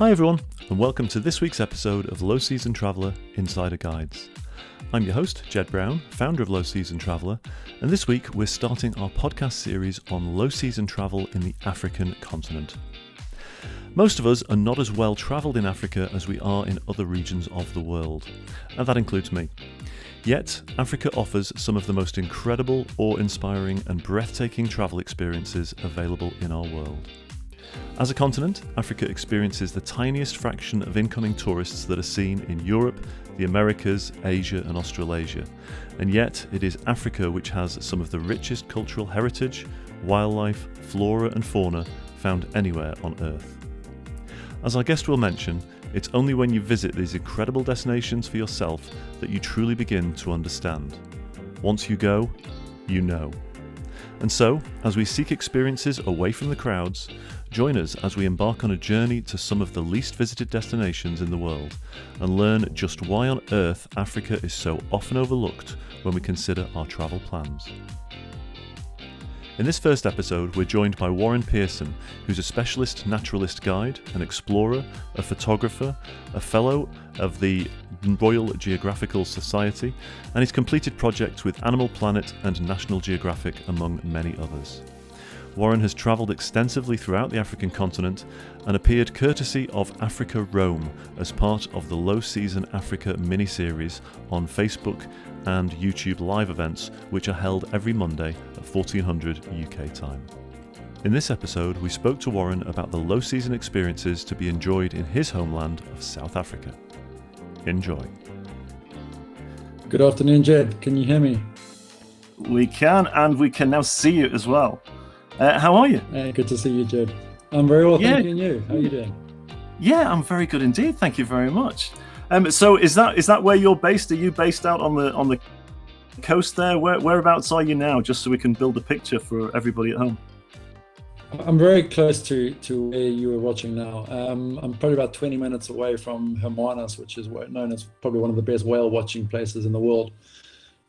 Hi everyone, and welcome to this week's episode of Low Season Traveller Insider Guides. I'm your host, Jed Brown, founder of Low Season Traveller, and this week we're starting our podcast series on low season travel in the African continent. Most of us are not as well travelled in Africa as we are in other regions of the world, and that includes me. Yet, Africa offers some of the most incredible, awe-inspiring and breathtaking travel experiences available in our world. As a continent, Africa experiences the tiniest fraction of incoming tourists that are seen in Europe, the Americas, Asia and Australasia, and yet it is Africa which has some of the richest cultural heritage, wildlife, flora and fauna found anywhere on Earth. As our guest will mention, it's only when you visit these incredible destinations for yourself that you truly begin to understand. Once you go, you know. And so, as we seek experiences away from the crowds, join us as we embark on a journey to some of the least visited destinations in the world and learn just why on earth Africa is so often overlooked when we consider our travel plans. In this first episode, we're joined by Warren Pearson, who's a specialist naturalist guide, an explorer, a photographer, a fellow of the Royal Geographical Society, and he's completed projects with Animal Planet and National Geographic, among many others. Warren has travelled extensively throughout the African continent and appeared courtesy of Africa Roam as part of the Low Season Africa mini-series on Facebook and YouTube live events, which are held every Monday at 1400 UK time. In this episode, we spoke to Warren about the low season experiences to be enjoyed in his homeland of South Africa. Enjoy. Good afternoon, Jed. Can you hear me? We can, and we can now see you as well. How are you? Good to see you, Jed. I'm very well, thank you. And you? How are you doing? Yeah, I'm very good indeed. Thank you very much. So is that where you're based? Are you based out on the coast there? Whereabouts are you now? Just so we can build a picture for everybody at home. I'm very close to where you were watching now. I'm probably about 20 minutes away from Hermanus, which is known as probably one of the best whale watching places in the world.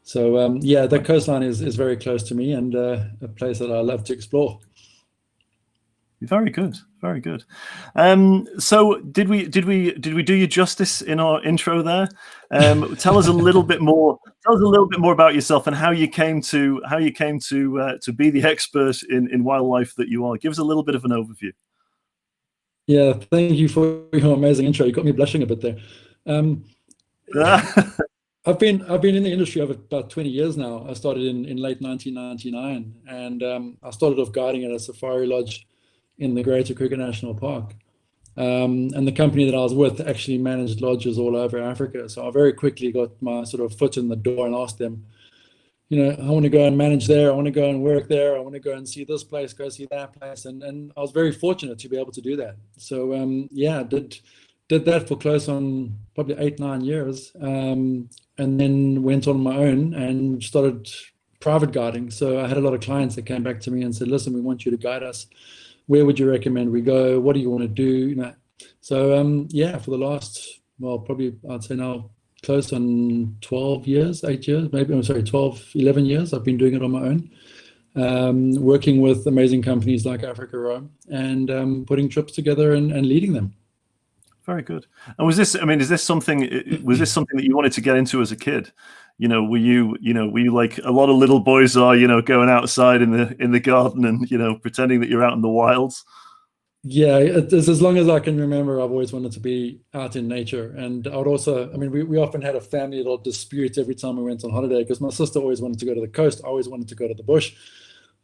So the coastline is very close to me and a place that I love to explore. Very good, very good. So did we do you justice in our intro there? Tell us a little bit more. Tell us a little bit more about yourself and how you came to be the expert in wildlife that you are. Give us a little bit of an overview. Yeah, thank you for your amazing intro. You got me blushing a bit there. I've been in the industry over about 20 years now. I started in late 1999, and I started off guiding at a safari lodge in the Greater Kruger National Park. And the company that I was with actually managed lodges all over Africa. So I very quickly got my sort of foot in the door and asked them, I want to go and manage there. I want to go and work there. I want to go and see this place, go see that place. And I was very fortunate to be able to do that. So did that for close on probably 8-9 years. And then went on my own and started private guiding. So I had a lot of clients that came back to me and said, listen, we want you to guide us. Where would you recommend we go? What do you want to do? So for the last, probably I'd say now close on 12 years, 11 years, I've been doing it on my own, working with amazing companies like Africa Roam and putting trips together and leading them. Very good. And is this something that you wanted to get into as a kid? Were you like a lot of little boys are, going outside in the garden and, pretending that you're out in the wilds? Yeah, it's as long as I can remember, I've always wanted to be out in nature. And I would also, we often had a family little dispute every time we went on holiday because my sister always wanted to go to the coast. I always wanted to go to the bush.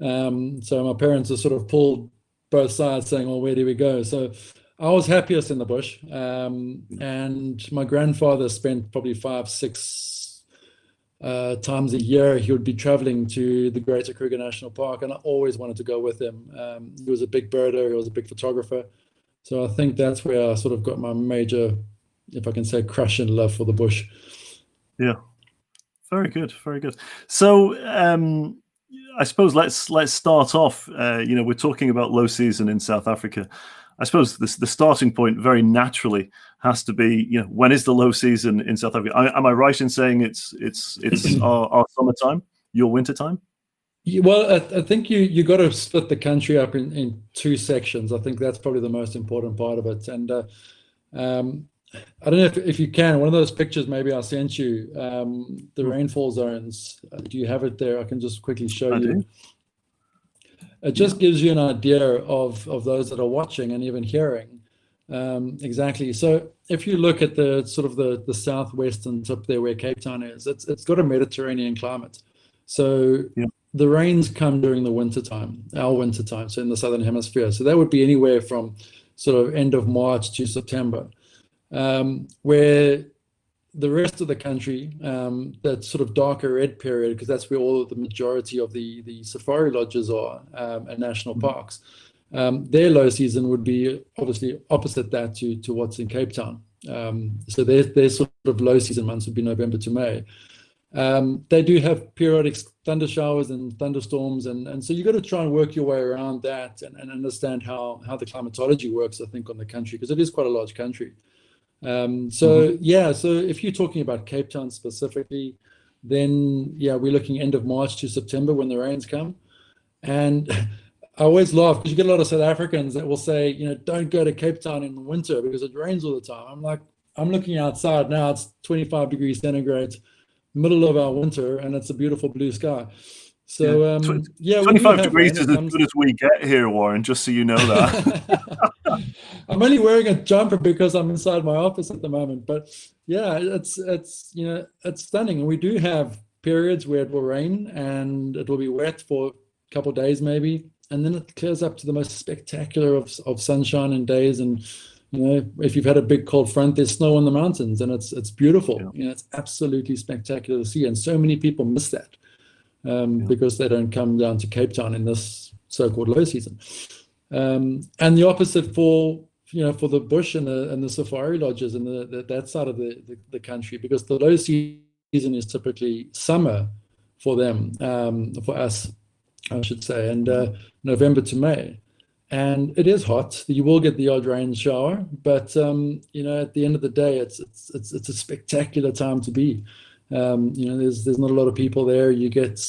So my parents are sort of pulled both sides saying, well, where do we go? So I was happiest in the bush, and my grandfather spent probably 5-6 times a year. He would be traveling to the Greater Kruger National Park, and I always wanted to go with him. He was a big birder, he was a big photographer. So I think that's where I sort of got my major, if I can say, crush and love for the bush. Yeah, very good, very good. So I suppose let's start off. We're talking about low season in South Africa. I suppose the starting point very naturally has to be, when is the low season in South Africa? Am I right in saying it's our summertime, your winter time? Well, I think you got to split the country up in two sections. I think that's probably the most important part of it. And I don't know if you can, one of those pictures maybe I sent you, the rainfall zones. Do you have it there? I can just quickly show you. do. It just gives you an idea of those that are watching and even hearing. Exactly. So if you look at the sort of the southwestern tip there where Cape Town is, it's got a Mediterranean climate. So the rains come during the winter time, our winter time, so in the southern hemisphere. So that would be anywhere from sort of end of March to September. Where the rest of the country, that sort of darker red period, because that's where all the majority of the safari lodges are and national parks, their low season would be obviously opposite that to what's in Cape Town. So their sort of low season months would be November to May. They do have periodic thunder showers and thunderstorms, and so you've got to try and work your way around that and understand how the climatology works, I think, on the country, because it is quite a large country. So if you're talking about Cape Town specifically, then we're looking end of March to September when the rains come. And I always laugh because you get a lot of South Africans that will say, don't go to Cape Town in the winter because it rains all the time. I'm like, I'm looking outside now, it's 25 degrees centigrade, middle of our winter, and it's a beautiful blue sky. So 25 degrees is as good as we get here, Warren, just so you know that. I'm only wearing a jumper because I'm inside my office at the moment, but it's stunning. And we do have periods where it will rain and it will be wet for a couple of days maybe, and then it clears up to the most spectacular of sunshine and days. And if you've had a big cold front, there's snow on the mountains, and it's beautiful. It's absolutely spectacular to see, and so many people miss that because they don't come down to Cape Town in this so-called low season. And the opposite for the bush and the safari lodges and that side of the country, because the low season is typically summer for them, for us, I should say, and November to May. And it is hot. You will get the odd rain shower, but at the end of the day, it's a spectacular time to be. There's not a lot of people there. You get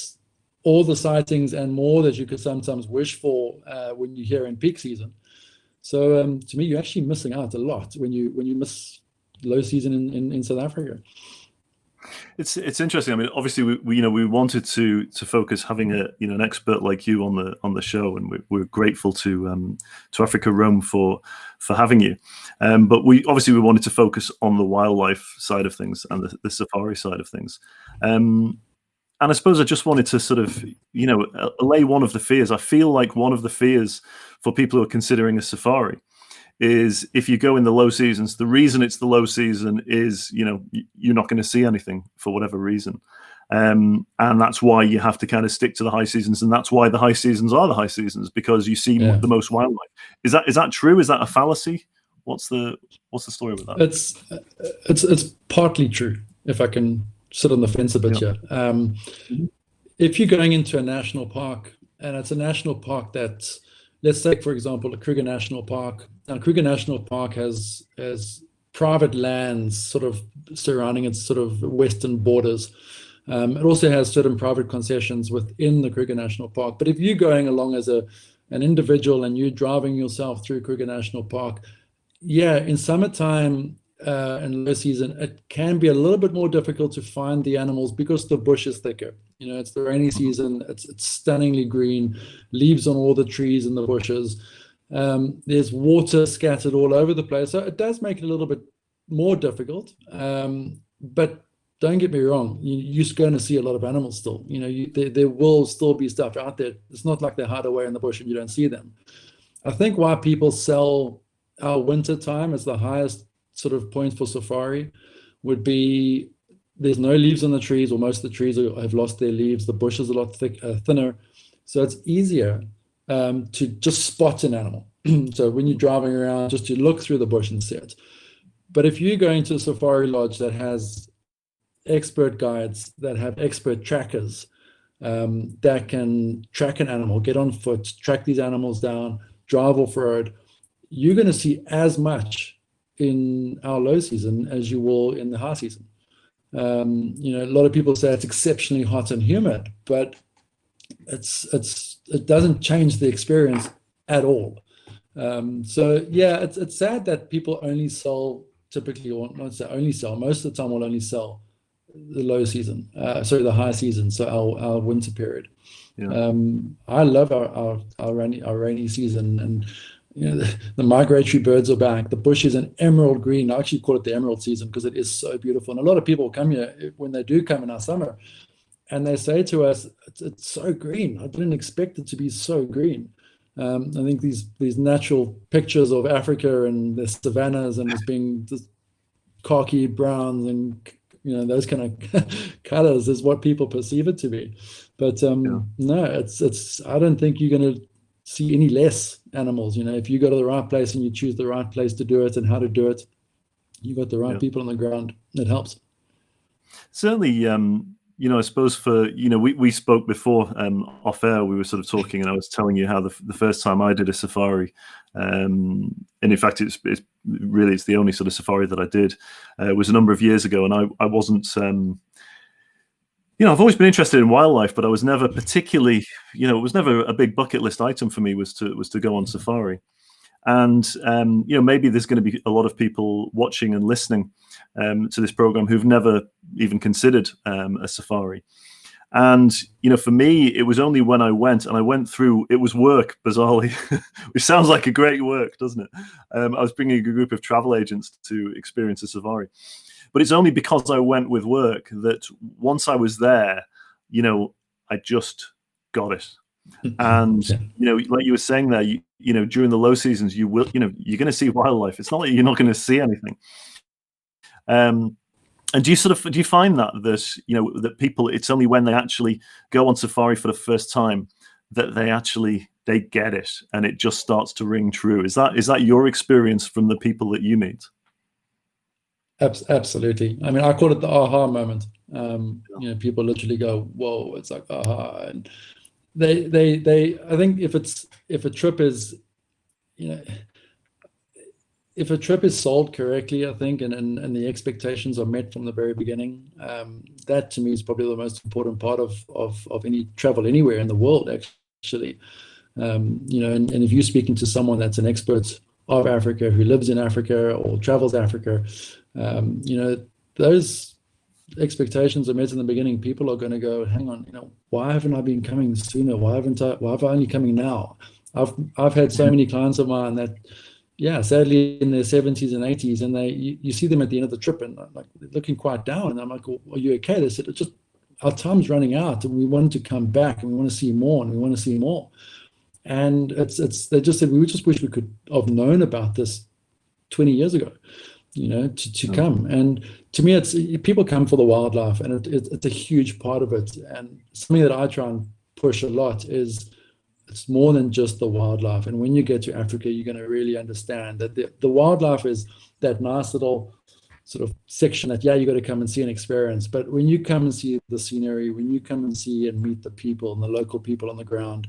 all the sightings and more that you could sometimes wish for when you're here in peak season. So to me, you're actually missing out a lot when you miss low season in South Africa. It's interesting. I mean, obviously, we wanted to focus having an expert like you on the show, and we're grateful to Africa Roam for having you. But we wanted to focus on the wildlife side of things and the safari side of things. And I suppose I just wanted to sort of allay one of the fears. I feel like one of the fears for people who are considering a safari is if you go in the low seasons, the reason it's the low season is, you're not going to see anything for whatever reason. And that's why you have to kind of stick to the high seasons. And that's why the high seasons are the high seasons, because you see the most wildlife. Is that true? Is that a fallacy? What's the story with that? It's partly true, if I can sit on the fence a bit here. If you're going into a national park, and it's a national park that, let's take, for example, the Kruger National Park. Now, Kruger National Park has private lands sort of surrounding its sort of western borders. It also has certain private concessions within the Kruger National Park. But if you're going along as an individual and you're driving yourself through Kruger National Park, in summertime and low season, it can be a little bit more difficult to find the animals because the bush is thicker. It's the rainy season. It's stunningly green, leaves on all the trees and the bushes. There's water scattered all over the place. So it does make it a little bit more difficult. But don't get me wrong, you're going to see a lot of animals still. There will still be stuff out there. It's not like they hide away in the bush and you don't see them. I think why people sell our winter time as the highest sort of point for safari would be there's no leaves on the trees, or most of the trees have lost their leaves. The bush is a lot thinner. So it's easier to just spot an animal. So when you're driving around, just to look through the bush and see it. But if you're going to a safari lodge that has expert guides, that have expert trackers, that can track an animal, get on foot, track these animals down, drive off-road, you're going to see as much in our low season as you will in the high season. A lot of people say it's exceptionally hot and humid, but it doesn't change the experience at all. So yeah, it's sad that people only sell typically, or not say only sell, most of the time will only sell the low season, sorry, the high season, so our winter period. Yeah. I love our rainy season, and the migratory birds are back. The bush is an emerald green. I actually call it the emerald season because it is so beautiful. And a lot of people come here when they do come in our summer, and they say to us, "It's so green. I didn't expect it to be so green." I think these natural pictures of Africa and the savannas and as being just khaki browns and those kind of colors is what people perceive it to be. But no, it's I don't think you're going to see any less animals. If you go to the right place and you choose the right place to do it and how to do it, you got the right people on the ground. It helps. Certainly, I suppose we spoke before off air. We were sort of talking, and I was telling you how the first time I did a safari, and in fact, it's the only sort of safari that I did, was a number of years ago, and I wasn't. I've always been interested in wildlife, but I was never particularly, it was never a big bucket list item for me was to go on safari. And maybe there's going to be a lot of people watching and listening to this program who've never even considered a safari. And for me, it was only when I went through. It was work, bizarrely, which sounds like a great work, doesn't it? I was bringing a group of travel agents to experience a safari, but it's only because I went with work that once I was there, I just got it. And like you were saying there, during the low seasons, you're going to see wildlife. It's not like you're not going to see anything. And do you find that that people, it's only when they actually go on safari for the first time that they get it and it just starts to ring true? Is that your experience from the people that you meet? Absolutely. I mean, I call it the aha moment. People literally go, "Whoa!" It's like aha, and they. I think if a trip is sold correctly, I think, and the expectations are met from the very beginning, that to me is probably the most important part of any travel anywhere in the world, actually. And if you're speaking to someone that's an expert of Africa, who lives in Africa or travels Africa, those expectations are met in the beginning. People are going to go, hang on, why haven't I been coming sooner? Why have I only coming now? I've had so many clients of mine that, sadly in their 70s and 80s, and you see them at the end of the trip and like looking quite down. And I'm like, well, are you okay? They said, it's just our time's running out and we want to come back and we want to see more and we want to see more. And they just said, we just wish we could have known about this 20 years ago, to come. And to me, it's people come for the wildlife, and it's a huge part of it. And something that I try and push a lot is it's more than just the wildlife. And when you get to Africa, you're going to really understand that the wildlife is that nice little sort of section that, you got to come and see and experience. But when you come and see the scenery, when you come and see and meet the people and the local people on the ground,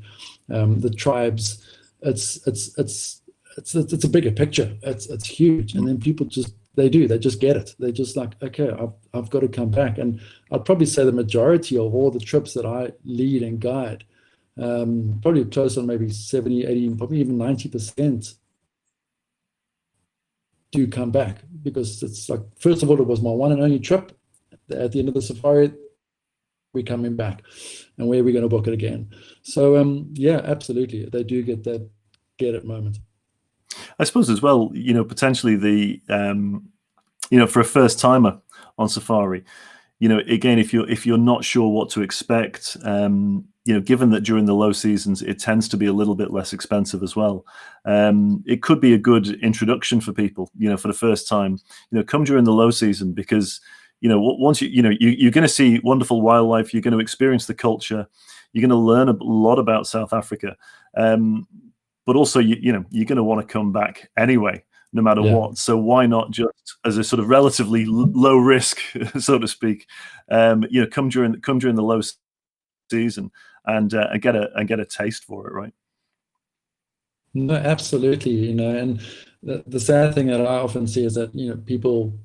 the tribes, it's a bigger picture. It's huge. And then people they just get it. They're just like, okay, I've got to come back. And I'd probably say the majority of all the trips that I lead and guide, probably close on maybe 70, 80, probably even 90% do come back, because it's like, first of all, it was my one and only trip. At the end of the safari, we're coming back, and where are we going to book it again? So absolutely, they do get that get it moment. I suppose as well, potentially the for a first timer on safari, again, if you're not sure what to expect, given that during the low seasons it tends to be a little bit less expensive as well, it could be a good introduction for people, for the first time. Come during the low season, because once you're going to see wonderful wildlife, you're going to experience the culture, you're going to learn a lot about South Africa, but also you're going to want to come back anyway, no matter what. So why not just as a sort of relatively low risk, so to speak, come during the low season and get a taste for it, right? No, absolutely. And the sad thing that I often see is that people,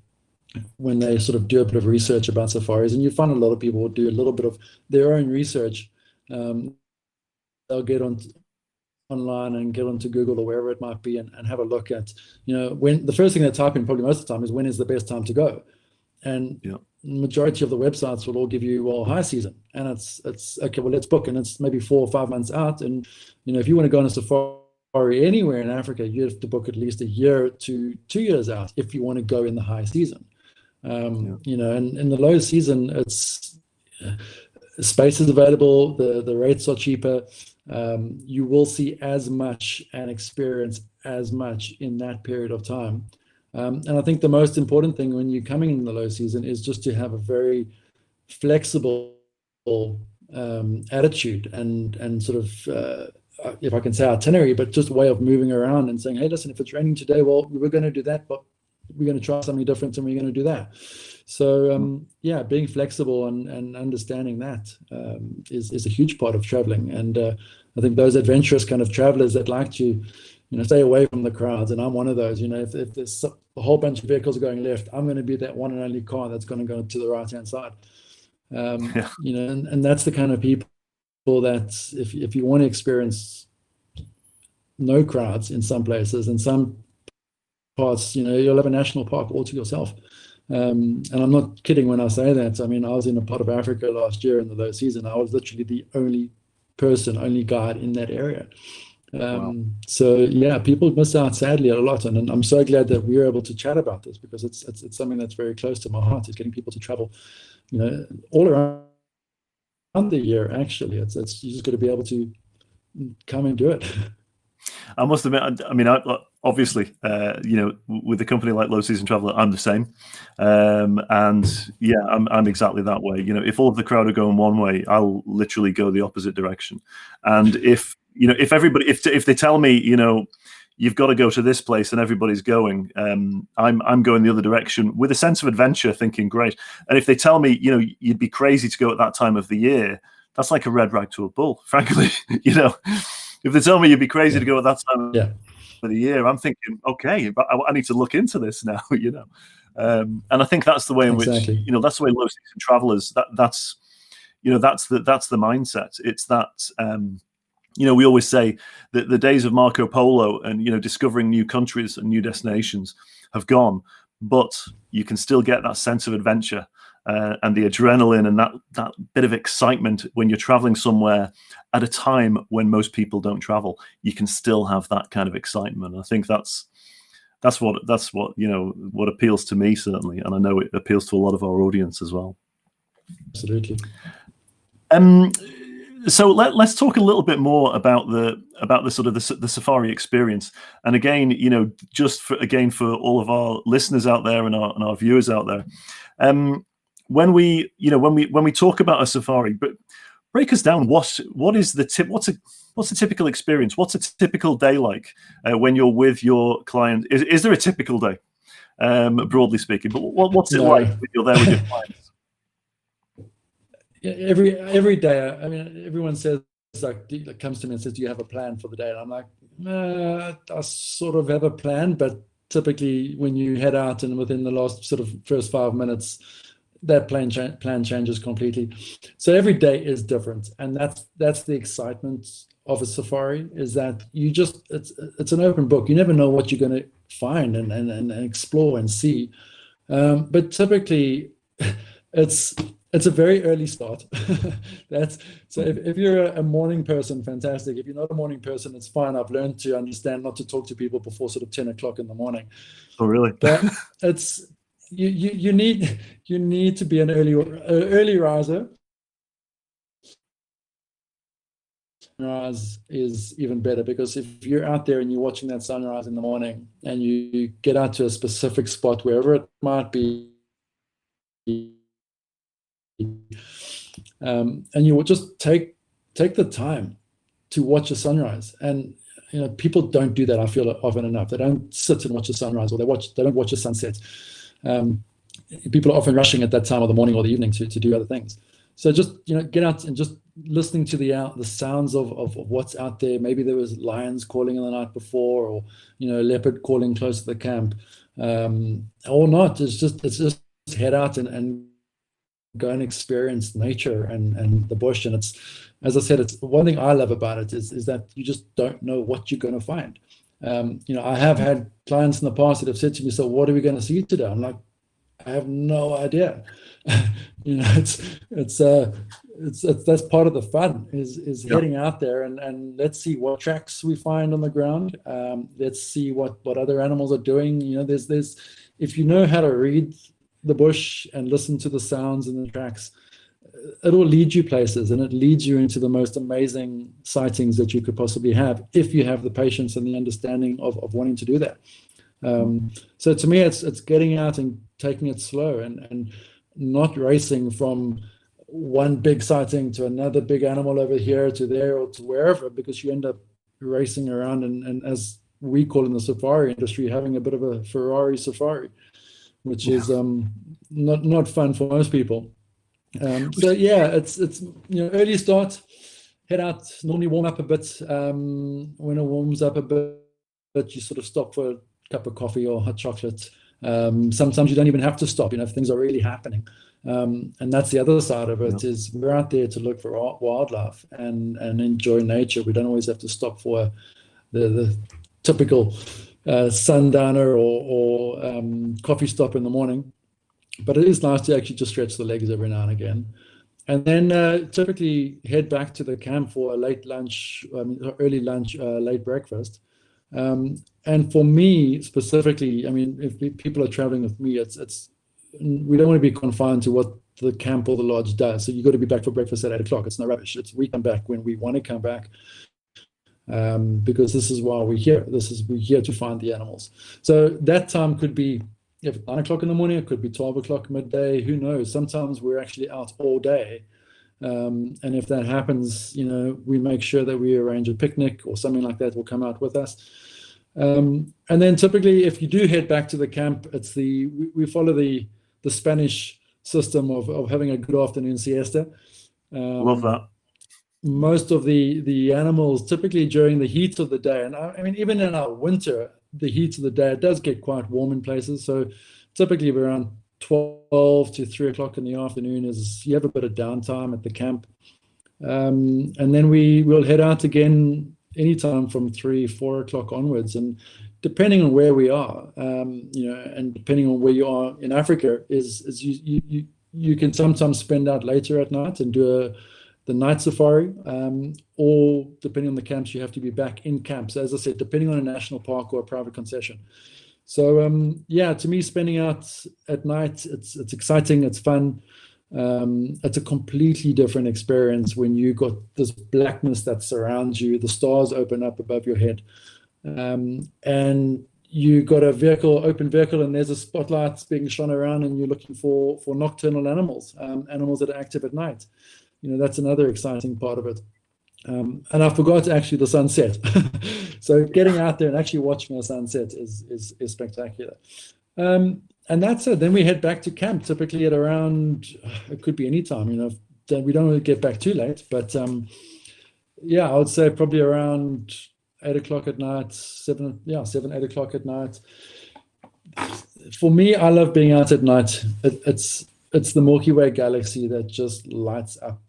when they sort of do a bit of research about safaris, and you find a lot of people do a little bit of their own research, they'll get on online and get onto Google or wherever it might be, and have a look at, when the first thing they type in probably most of the time is when is the best time to go. And majority of the websites will all give you, well, high season, and it's okay, well, let's book, and it's maybe 4 or 5 months out. And if you want to go on a safari anywhere in Africa, you have to book at least a year to 2 years out if you want to go in the high season. And in the low season, it's space is available, the rates are cheaper. You will see as much and experience as much in that period of time. And I think the most important thing when you're coming in the low season is just to have a very flexible attitude and sort of, if I can say itinerary, but just a way of moving around and saying, hey, listen, if it's raining today, well, we're going to do that, but we're going to try something different and we're going to do that. So, being flexible and understanding that is a huge part of traveling. And I think those adventurous kind of travelers that like to, stay away from the crowds, and I'm one of those. If there's a whole bunch of vehicles going left, I'm going to be that one and only car that's going to go to the right-hand side. And that's the kind of people that if you want to experience no crowds in some places, in some parts, you'll have a national park all to yourself. And I'm not kidding when I say that. I mean, I was in a part of Africa last year in the low season. I was literally the only guide in that area. Wow. So people miss out sadly a lot, and I'm so glad that we're able to chat about this, because it's something that's very close to my heart, is getting people to travel, all around the year. Actually, it's you just got to be able to come and do it. I must admit, I mean, obviously, with a company like Low Season Traveler, I'm the same, and I'm exactly that way. If all of the crowd are going one way, I'll literally go the opposite direction. And if they tell me, you've got to go to this place and everybody's going, I'm going the other direction with a sense of adventure, thinking great. And if they tell me, you'd be crazy to go at that time of the year, that's like a red rag to a bull, frankly. If they tell me you'd be crazy to go at that time of the year, I'm thinking, okay, but I need to look into this now, And I think that's the way in which, that's the way Low Season Travelers, that's the mindset. It's that, we always say that the days of Marco Polo and, discovering new countries and new destinations have gone, but you can still get that sense of adventure and the adrenaline and that bit of excitement when you're traveling somewhere at a time when most people don't travel. You can still have that kind of excitement. I think that's what what appeals to me, certainly, and I know it appeals to a lot of our audience as well. Absolutely. So let's talk a little bit more about the sort of the safari experience. And again, just for all of our listeners out there and our viewers out there, when we talk about a safari, but break us down. What is the tip? What's a typical experience? What's a typical day like when you're with your client? Is there a typical day, broadly speaking? But what's it like when you're there with your clients? Every day, I mean, everyone says, comes to me and says, do you have a plan for the day? And I'm like, I sort of have a plan, but typically when you head out and within the last sort of first 5 minutes, that plan changes completely. So every day is different, and that's the excitement of a safari, is that it's an open book. You never know what you're going to find and explore and see, but typically it's a very early start. So if you're a morning person, fantastic. If you're not a morning person, it's fine. I've learned to understand not to talk to people before sort of 10 o'clock in the morning. Oh, really? But it's you need to be an early riser. Sunrise is even better, because if you're out there and you're watching that sunrise in the morning and you get out to a specific spot, wherever it might be, and you will just take the time to watch a sunrise. And people don't do that, I feel, often enough. They don't sit and watch a sunrise, or they don't watch a sunset. People are often rushing at that time of the morning or the evening to do other things. So just get out and just listening to the sounds of what's out there. Maybe there was lions calling in the night before, or leopard calling close to the camp, or not. It's just head out and go and experience nature and the bush. And it's, as I said, it's one thing I love about it is that you just don't know what you're going to find. I have had clients in the past that have said to me, so what are we going to see today? I'm like, I have no idea. It's that's part of the fun is heading out there and let's see what tracks we find on the ground. Let's see what other animals are doing. There's if you know how to read the bush and listen to the sounds and the tracks, it will lead you places, and it leads you into the most amazing sightings that you could possibly have if you have the patience and the understanding of wanting to do that. So to me, it's getting out and taking it slow and not racing from one big sighting to another big animal over here to there or to wherever, because you end up racing around and as we call in the safari industry, having a bit of a Ferrari safari, which is not fun for most people. So yeah, it's early start, head out, normally warm up a bit. When it warms up a bit, you sort of stop for a cup of coffee or hot chocolate. Sometimes you don't even have to stop, if things are really happening. And that's the other side of it, is we're out there to look for wildlife and enjoy nature. We don't always have to stop for the typical sundowner or coffee stop in the morning. But it is nice to actually just stretch the legs every now and again. And then typically head back to the camp for a late lunch, early lunch, late breakfast. And for me specifically, if people are traveling with me, it's we don't want to be confined to what the camp or the lodge does. So you got to be back for breakfast at 8 o'clock. It's no rubbish. We come back when we want to come back, because this is why we're here. We're here to find the animals. So that time could be 9 o'clock in the morning. It could be 12 o'clock midday. Who knows? Sometimes we're actually out all day. And if that happens, we make sure that we arrange a picnic or something like that will come out with us. And then typically, if you do head back to the camp, we follow the Spanish system of having a good afternoon siesta. Love that. Most of the animals, typically during the heat of the day, and even in our winter, the heat of the day, it does get quite warm in places. So typically around 12 to 3 o'clock in the afternoon you have a bit of downtime at the camp. And then we'll head out again anytime from 3-4 o'clock onwards, and depending on where we are, and depending on where you are in Africa, is you can sometimes spend out later at night and do the night safari, or depending on the camps, you have to be back in camp. So as I said, depending on a national park or a private concession. So to me, spending out at night, it's exciting, it's fun. It's a completely different experience when you got this blackness that surrounds you, the stars open up above your head, and you got a open vehicle, and there's a spotlight being shone around, and you're looking for nocturnal animals that are active at night. That's another exciting part of it. And I forgot actually the sunset. So getting out there and actually watching a sunset is spectacular. And that's it. Then we head back to camp, typically at around, it could be any time, we don't really get back too late, but I would say probably around 8 o'clock at night, 7, 8 o'clock at night. For me, I love being out at night. It's the Milky Way galaxy that just lights up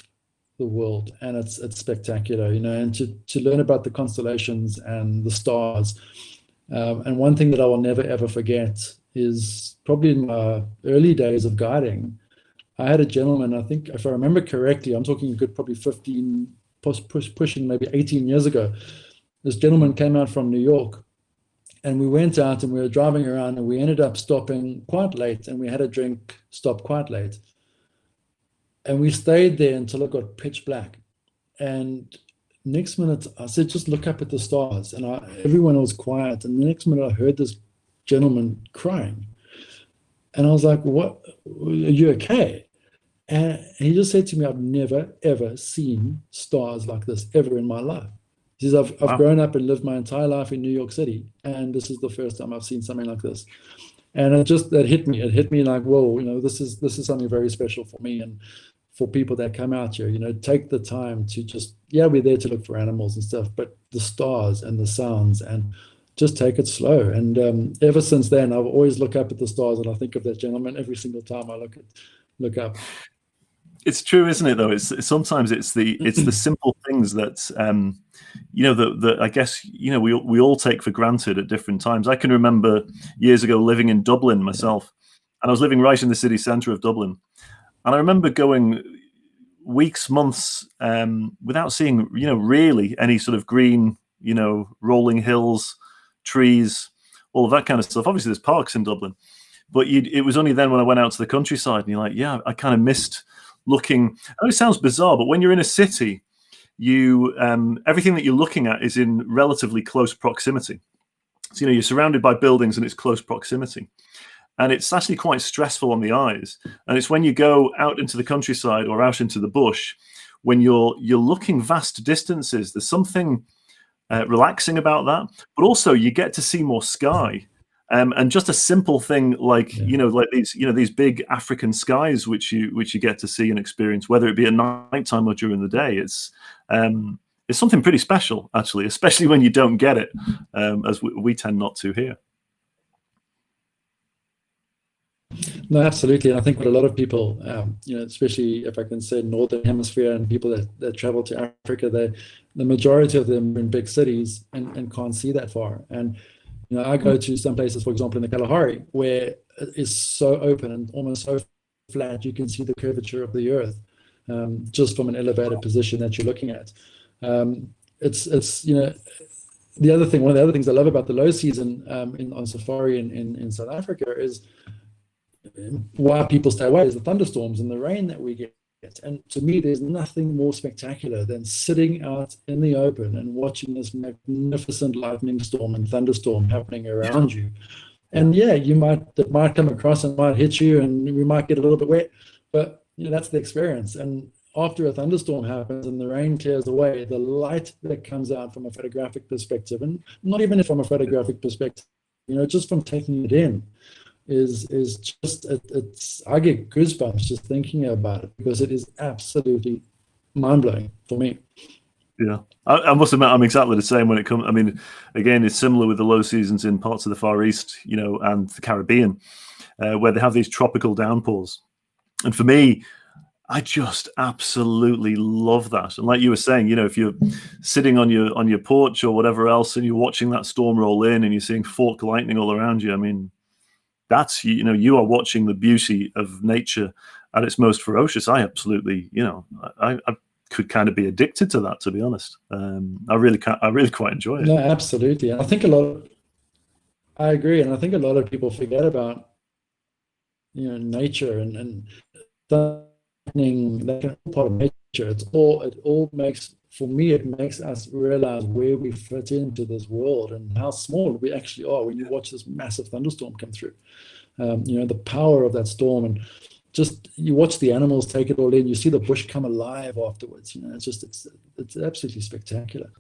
the world, and it's spectacular, and to learn about the constellations and the stars. And one thing that I will never ever forget is probably in my early days of guiding, I had a gentleman, I think if I remember correctly, I'm talking a good probably 15, pushing maybe 18 years ago. This gentleman came out from New York, and we went out and we were driving around, and we ended up stopping quite late, and we had a drink, stop quite late. And we stayed there until it got pitch black. And next minute, I said, just look up at the stars. And everyone was quiet. And the next minute, I heard this gentleman crying. And I was like, what? Are you okay? And he just said to me, I've never, ever seen stars like this ever in my life. He says, I've grown up and lived my entire life in New York City, and this is the first time I've seen something like this. And that hit me. It hit me like, whoa, this is something very special for me and for people that come out here. Take the time to just, we're there to look for animals and stuff, but the stars and the sounds, and just take it slow. And ever since then, I've always looked up at the stars, and I think of that gentleman every single time I look up. it's true, isn't it? Though sometimes it's the simple things that that I guess we all take for granted at different times. I can remember years ago living in Dublin myself, and I was living right in the city centre of Dublin, and I remember going weeks, months without seeing really any sort of green, rolling hills, trees, all of that kind of stuff. Obviously, there's parks in Dublin. But it was only then when I went out to the countryside and you're like, yeah, I kind of missed looking. I know it sounds bizarre, but when you're in a city, you everything that you're looking at is in relatively close proximity. So, you're surrounded by buildings and it's close proximity. And it's actually quite stressful on the eyes. And it's when you go out into the countryside or out into the bush, when you're looking vast distances, there's something relaxing about that. But also you get to see more sky. And just a simple thing like like these big African skies which you get to see and experience, whether it be at nighttime or during the day, it's something pretty special actually, especially when you don't get it, as we tend not to here. No, absolutely. And I think what a lot of people, especially if I can say Northern Hemisphere and people that travel to Africa, the majority of them are in big cities and can't see that far. And I go to some places, for example, in the Kalahari, where it is so open and almost so flat, you can see the curvature of the earth just from an elevated position that you're looking at. It's the other thing. One of the other things I love about the low season on safari in South Africa is why people stay away is the thunderstorms and the rain that we get. And to me, there's nothing more spectacular than sitting out in the open and watching this magnificent lightning storm and thunderstorm happening around you. And it might come across and might hit you, and we might get a little bit wet, but that's the experience. And after a thunderstorm happens and the rain clears away, the light that comes out from a photographic perspective, and not even from a photographic perspective, just from taking it in, is just I get goosebumps just thinking about it, because it is absolutely mind-blowing for me. Yeah, I must admit I'm exactly the same when it comes. I mean, again, it's similar with the low seasons in parts of the Far East, and the Caribbean, where they have these tropical downpours. And for me, I just absolutely love that. And like you were saying, if you're sitting on your porch or whatever else, and you're watching that storm roll in, and you're seeing fork lightning all around you, I mean, that's you are watching the beauty of nature at its most ferocious. I absolutely, I could kind of be addicted to that, to be honest. I really quite enjoy it. No, absolutely. And I think I agree, and I think a lot of people forget about nature and that part of nature. It all makes, for me, it makes us realize where we fit into this world and how small we actually are when you watch this massive thunderstorm come through. The power of that storm, and just you watch the animals take it all in. You see the bush come alive afterwards. It's absolutely spectacular.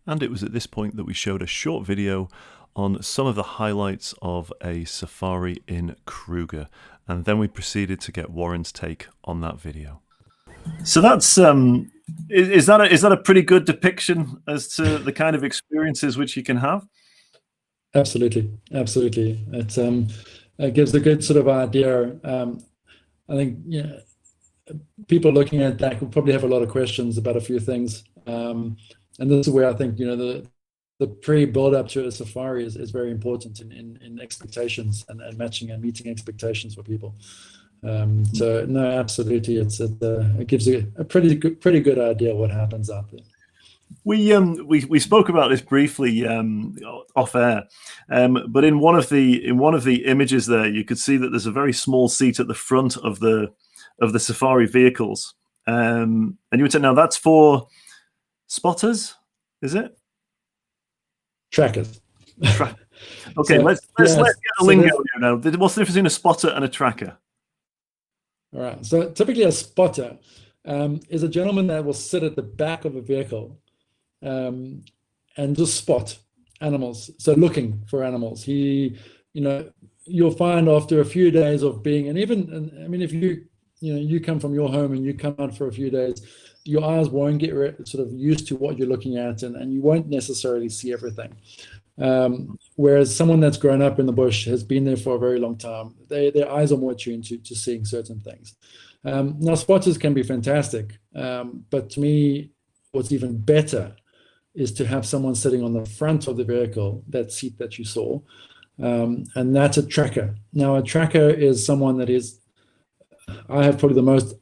And it was at this point that we showed a short video on some of the highlights of a safari in Kruger, and then we proceeded to get Warren's take on that video. So that's is that a pretty good depiction as to the kind of experiences which you can have? Absolutely. It gives a good sort of idea. I think people looking at that will probably have a lot of questions about a few things, and this is where I think the pre-build up to a safari is very important in expectations and matching and meeting expectations for people. So no, absolutely, it gives you a pretty good idea what happens out there. We spoke about this briefly off air, but in one of the images there, you could see that there's a very small seat at the front of the safari vehicles, and you would say, now that's for spotters, is it? Trackers. Okay, so, let's get a lingo here now. What's the difference between a spotter and a tracker? All right. So typically a spotter is a gentleman that will sit at the back of a vehicle and just spot animals. So looking for animals. You'll find after a few days of being, and if you come from your home and you come out for a few days, your eyes won't get sort of used to what you're looking at, and you won't necessarily see everything. Whereas someone that's grown up in the bush has been there for a very long time, their eyes are more attuned to seeing certain things. Now, spotters can be fantastic, but to me, what's even better is to have someone sitting on the front of the vehicle, that seat that you saw, and that's a tracker. Now, a tracker is someone that I have probably the most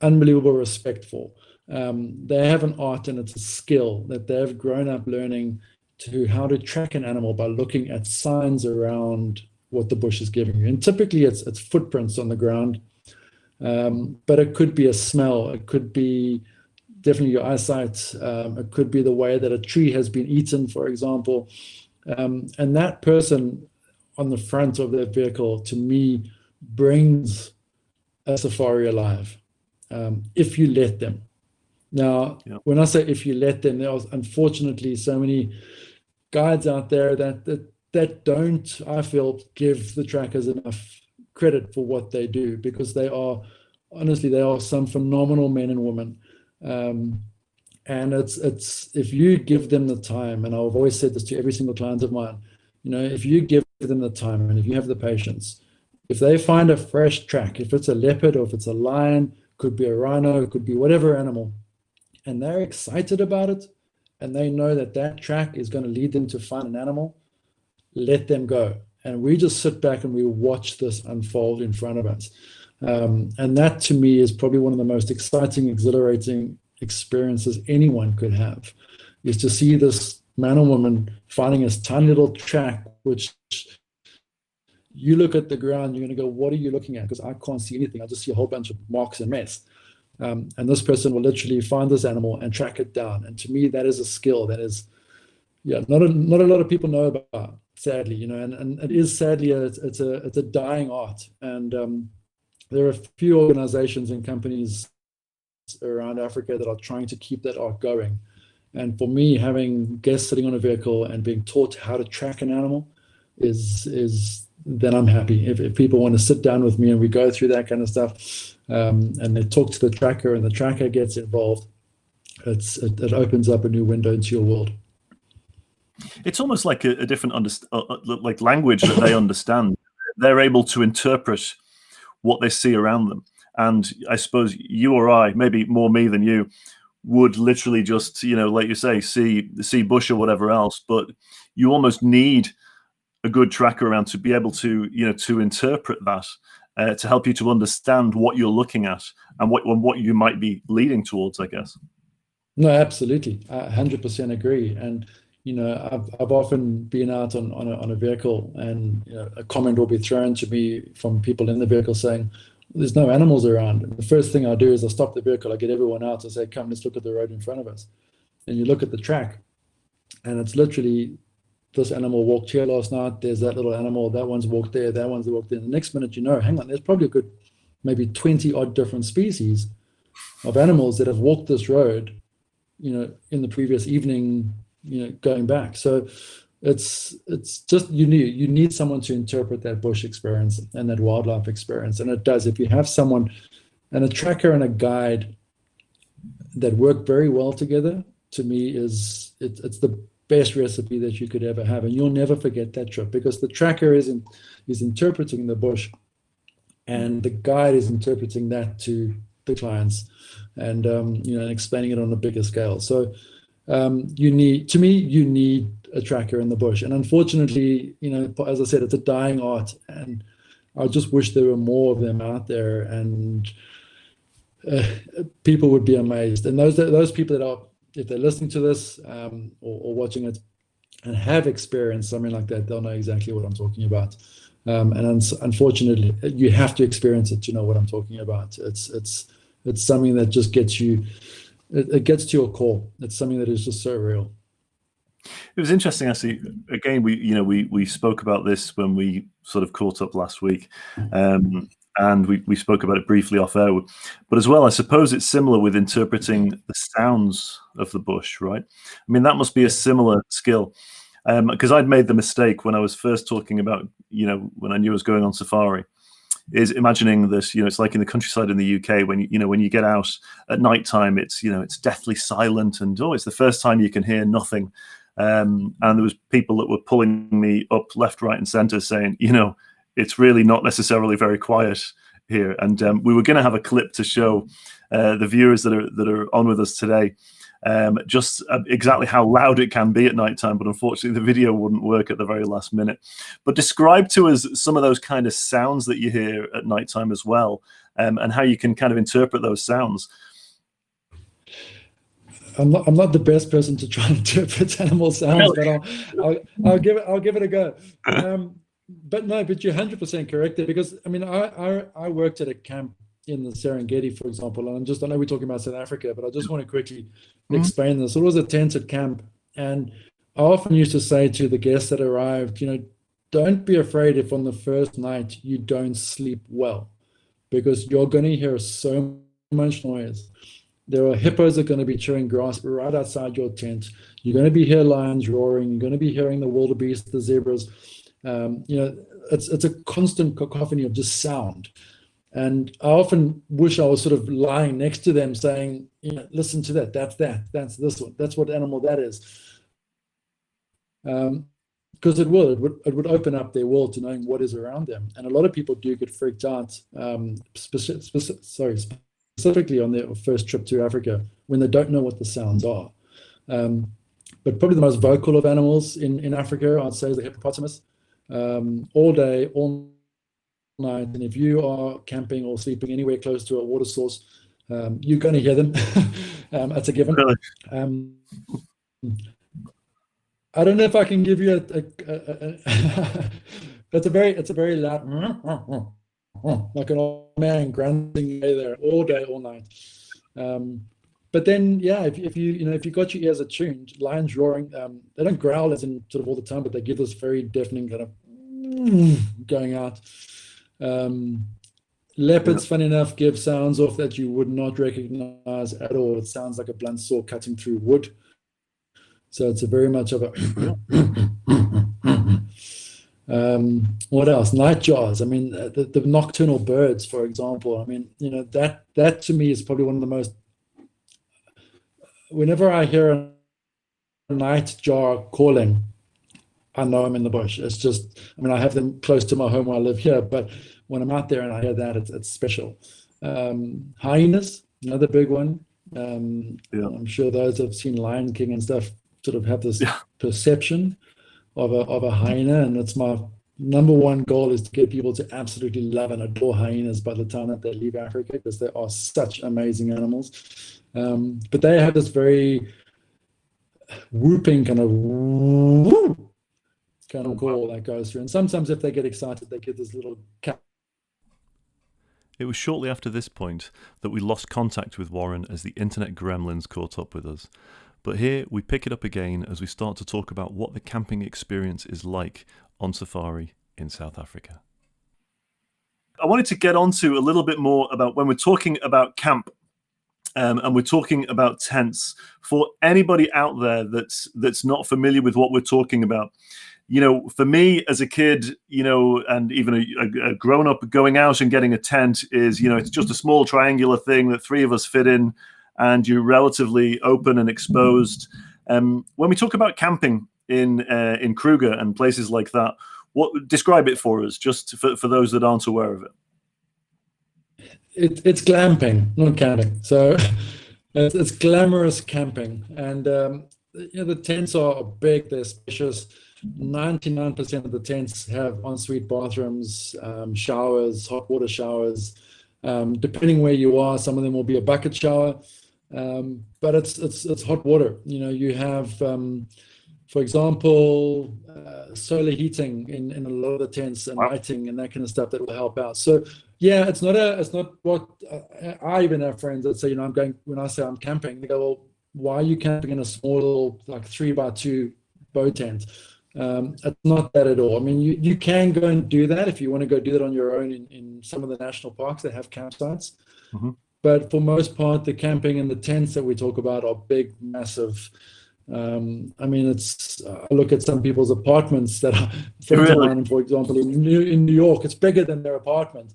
unbelievable respect for. They have an art and it's a skill that they've grown up learning to how to track an animal by looking at signs around what the bush is giving you. And typically it's footprints on the ground, but it could be a smell. It could be definitely your eyesight. It could be the way that a tree has been eaten, for example. And that person on the front of their vehicle, to me, brings a safari alive, if you let them. Now, when I say if you let them, there are unfortunately so many guides out there that don't, I feel, give the trackers enough credit for what they do, because they are some phenomenal men and women. And it's if you give them the time, and I've always said this to every single client of mine, if you give them the time and if you have the patience, if they find a fresh track, if it's a leopard or if it's a lion, could be a rhino, it could be whatever animal, and they're excited about it, and they know that track is going to lead them to find an animal, let them go. And we just sit back and we watch this unfold in front of us. And that to me is probably one of the most exciting, exhilarating experiences anyone could have, is to see this man or woman finding this tiny little track, which you look at the ground, you're going to go, what are you looking at? Because I can't see anything. I just see a whole bunch of marks and mess. And this person will literally find this animal and track it down. And to me, that is a skill that is, not a lot of people know about, sadly, and it is sadly, it's a dying art. And there are a few organizations and companies around Africa that are trying to keep that art going. And for me, having guests sitting on a vehicle and being taught how to track an animal is then I'm happy. If people want to sit down with me and we go through that kind of stuff, and they talk to the tracker and the tracker gets involved, it opens up a new window into your world. It's almost like a different like language that they understand. They're able to interpret what they see around them. And I suppose you or I, maybe more me than you, would literally just, like you say, see bush or whatever else. But you almost need a good tracker around to be able to, to interpret that, to help you to understand what you're looking at and what you might be leading towards, I guess. No, absolutely. I 100% agree. And, I've often been out on a vehicle, and a comment will be thrown to me from people in the vehicle saying, there's no animals around. And the first thing I do is I stop the vehicle, I get everyone out, I say, come, let's look at the road in front of us. And you look at the track, and it's literally, this animal walked here last night, there's that little animal, that one's walked there, that one's walked there. The next minute, hang on, there's probably a good maybe 20 odd different species of animals that have walked this road, in the previous evening, going back. So it's just, you need someone to interpret that bush experience and that wildlife experience. And it does, if you have someone, and a tracker and a guide that work very well together, to me it's the best recipe that you could ever have. And you'll never forget that trip, because the tracker is interpreting the bush, and the guide is interpreting that to the clients, and explaining it on a bigger scale. So you need a tracker in the bush. And unfortunately, as I said, it's a dying art, and I just wish there were more of them out there, and people would be amazed. And those people that are, if they're listening to this or watching it and have experienced something like that, they'll know exactly what I'm talking about. And unfortunately, you have to experience it to know what I'm talking about. It's something that just gets you. It gets to your core. It's something that is just so real. It was interesting, actually. Again, we spoke about this when we sort of caught up last week, and we spoke about it briefly off air. But as well, I suppose it's similar with interpreting the sounds of the bush, right? I mean, that must be a similar skill, because I'd made the mistake when I was first talking about, when I knew I was going on safari, is imagining this, it's like in the countryside in the UK when you get out at nighttime, it's deathly silent, and it's the first time you can hear nothing. And there was people that were pulling me up left, right, and center saying, it's really not necessarily very quiet here, and we were going to have a clip to show the viewers that are on with us today, just exactly how loud it can be at nighttime, but unfortunately the video wouldn't work at the very last minute. But describe to us some of those kind of sounds that you hear at nighttime as well, and how you can kind of interpret those sounds. I'm not the best person to try and interpret animal sounds, Really? but I'll give it a go. But you're 100% correct there, because I mean I worked at a camp in the Serengeti, for example, and I know we're talking about South Africa, but I just want to quickly explain this. It was a tented camp, and I often used to say to the guests that arrived, don't be afraid if on the first night you don't sleep well, because you're going to hear so much noise. There are hippos that are going to be chewing grass right outside your tent. You're going to be hearing lions roaring. You're going to be hearing the wildebeest, the zebras. It's a constant cacophony of just sound. And I often wish I was sort of lying next to them saying, listen to that. That's this one. That's what animal that is. Because it would open up their world to knowing what is around them. And a lot of people do get freaked out, specifically on their first trip to Africa, when they don't know what the sounds are. But probably the most vocal of animals in Africa, I'd say, is the hippopotamus. All day, all night, and if you are camping or sleeping anywhere close to a water source, you're going to hear them. That's a given. Really? I don't know if I can give you it's a very loud, like an old man grunting there all day, all night. But then, yeah, if you got your ears attuned, lions roaring, they don't growl as in sort of all the time, but they give this very deafening kind of going out. Leopards, funny enough, give sounds off that you would not recognize at all. It sounds like a blunt saw cutting through wood. So it's a very much of a what else? Nightjars. I mean, the nocturnal birds, for example. I mean, that to me is probably one of the most. Whenever I hear a nightjar calling, I know I'm in the bush. It's just, I mean, I have them close to my home where I live here, but when I'm out there and I hear that, it's special. Hyenas, another big one. I'm sure those who have seen Lion King and stuff sort of have this perception of a hyena, and it's my number one goal is to get people to absolutely love and adore hyenas by the time that they leave Africa, because they are such amazing animals. But they have this very whooping kind of call that goes through, and sometimes if they get excited, they get this little cat. It was shortly after this point that we lost contact with Warren as the internet gremlins caught up with us. But here we pick it up again as we start to talk about what the camping experience is like on safari in South Africa. I wanted to get onto a little bit more about when we're talking about camp, and we're talking about tents. For anybody out there that's not familiar with what we're talking about, for me as a kid, and even a grown-up, going out and getting a tent is, it's just a small triangular thing that three of us fit in, and you're relatively open and exposed. When we talk about camping in Kruger and places like that, describe it for us, just for those that aren't aware of it. It's glamping, not camping. So it's glamorous camping, and the tents are big, they're spacious. 99% of the tents have ensuite bathrooms, showers, hot water showers. Depending where you are, some of them will be a bucket shower, but it's hot water. You have, for example, solar heating in a lot of the tents, and lighting and that kind of stuff that will help out. So yeah, it's not what I even have friends that say, when I say I'm camping, they go, well, why are you camping in a small little, like 3x2 bow tent? It's not that at all. I mean, you can go and do that if you want to go do that on your own in some of the national parks that have campsites. Mm-hmm. But for most part, the camping and the tents that we talk about are big, massive. I mean, I look at some people's apartments that are friends of mine, for example, in New York, it's bigger than their apartment.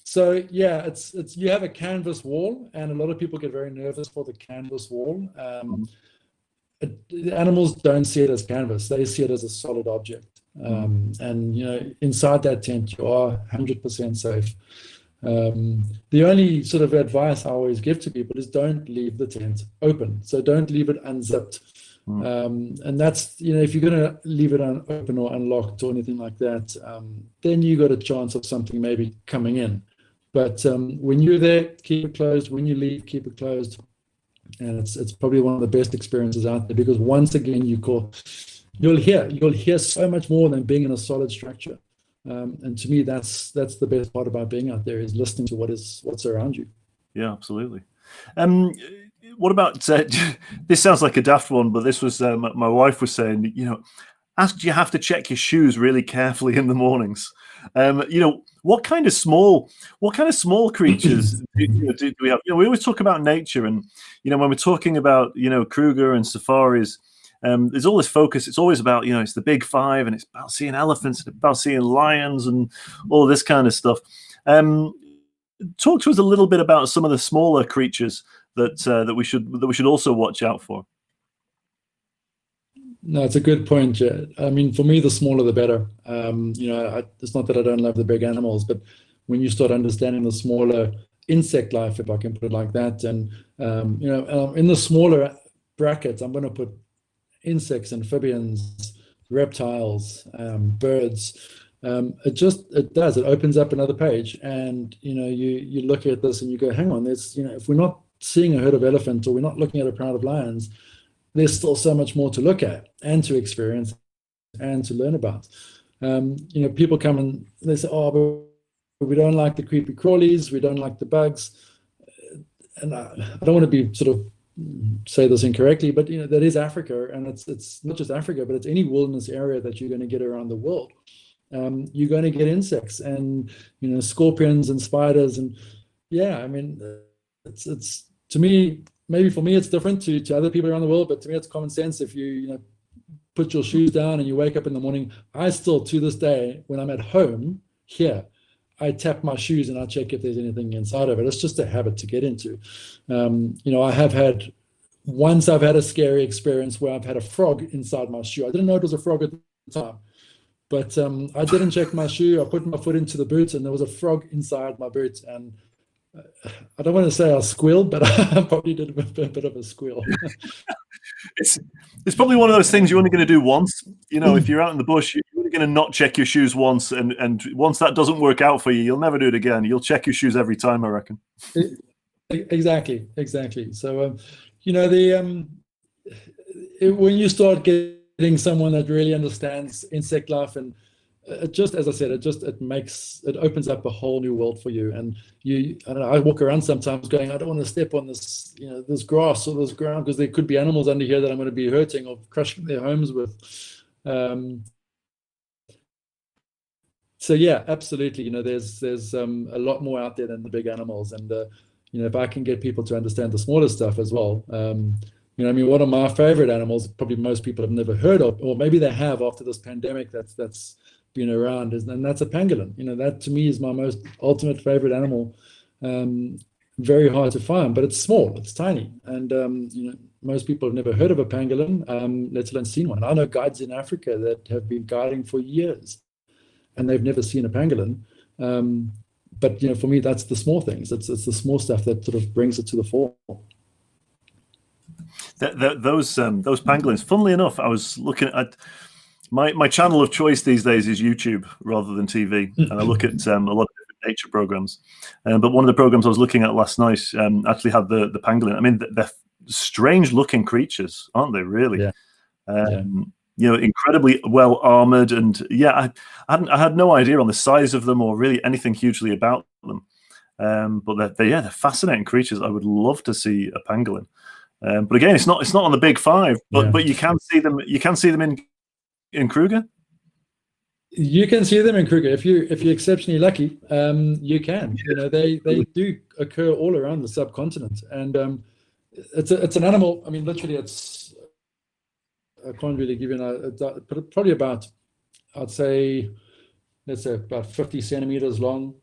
So yeah, it's you have a canvas wall, and a lot of people get very nervous for the canvas wall. The animals don't see it as canvas; they see it as a solid object. And inside that tent you are 100% safe. The only sort of advice I always give to people is don't leave the tent open. So don't leave it unzipped. And that's, if you're going to leave it open or unlocked or anything like that, then you got a chance of something maybe coming in. But when you're there, keep it closed. When you leave, keep it closed. And it's probably one of the best experiences out there, because once again, you'll hear so much more than being in a solid structure. And to me, that's the best part about being out there, is listening to what's around you. Yeah, absolutely. What about this? Sounds like a daft one, but this was my wife was saying. Do you have to check your shoes really carefully in the mornings? What kind of small creatures do we have? We always talk about nature, and when we're talking about Kruger and safaris, there's all this focus. It's always about it's the big five, and it's about seeing elephants, and about seeing lions, and all this kind of stuff. Talk to us a little bit about some of the smaller creatures that we should also watch out for. No, it's a good point, Jed. I mean, for me, the smaller the better. It's not that I don't love the big animals, but when you start understanding the smaller insect life, if I can put it like that, and in the smaller brackets, I'm going to put insects, amphibians, reptiles, birds. It opens up another page, and you look at this and you go, hang on, there's if we're not seeing a herd of elephants, or we're not looking at a pride of lions, there's still so much more to look at and to experience and to learn about. People come and they say, oh, but we don't like the creepy crawlies, we don't like the bugs. And I don't want to be sort of say this incorrectly, but that is Africa, and it's not just Africa, but it's any wilderness area that you're going to get around the world. You're going to get insects and scorpions and spiders, and it's to me, maybe for me it's different to other people around the world, but to me it's common sense. If you put your shoes down and you wake up in the morning, I still, to this day, when I'm at home here, I tap my shoes and I check if there's anything inside of it. It's just a habit to get into. I've had a scary experience where I've had a frog inside my shoe. I didn't know it was a frog at the time, but I didn't check my shoe. I put my foot into the boot and there was a frog inside my boot. And I don't want to say I squealed, but I probably did a bit of a squeal. It's probably one of those things you're only going to do once. If you're out in the bush, you're only going to not check your shoes once, and once that doesn't work out for you, you'll never do it again. You'll check your shoes every time, I reckon. Exactly. So, when you start getting someone that really understands insect life, and it just, as I said, it opens up a whole new world for you. And I walk around sometimes going, I don't want to step on this, this grass or this ground, because there could be animals under here that I'm going to be hurting or crushing their homes with. So yeah, absolutely. There's a lot more out there than the big animals, and if I can get people to understand the smaller stuff as well. One of my favorite animals, probably most people have never heard of, or maybe they have after this pandemic that's been around, and that's a pangolin. That to me is my most ultimate favorite animal. Very hard to find, but it's small, it's tiny, and most people have never heard of a pangolin, let alone seen one. I know guides in Africa that have been guiding for years, and they've never seen a pangolin. But for me, that's the small things. It's the small stuff that sort of brings it to the fore. Those pangolins. Funnily enough, I was looking at my channel of choice these days is YouTube rather than TV, and I look at a lot of different nature programs. But one of the programs I was looking at last night actually had the pangolin. I mean, they're strange-looking creatures, aren't they? Really. Yeah. Incredibly well armored, and I had no idea on the size of them or really anything hugely about them. But they're fascinating creatures. I would love to see a pangolin. But again, it's not on the big five, but you can see them. You can see them in Kruger. You can see them in Kruger if you're exceptionally lucky. You can. They do occur all around the subcontinent, and it's an animal. I mean, literally, I can't really give you probably about, let's say about 50 centimeters long,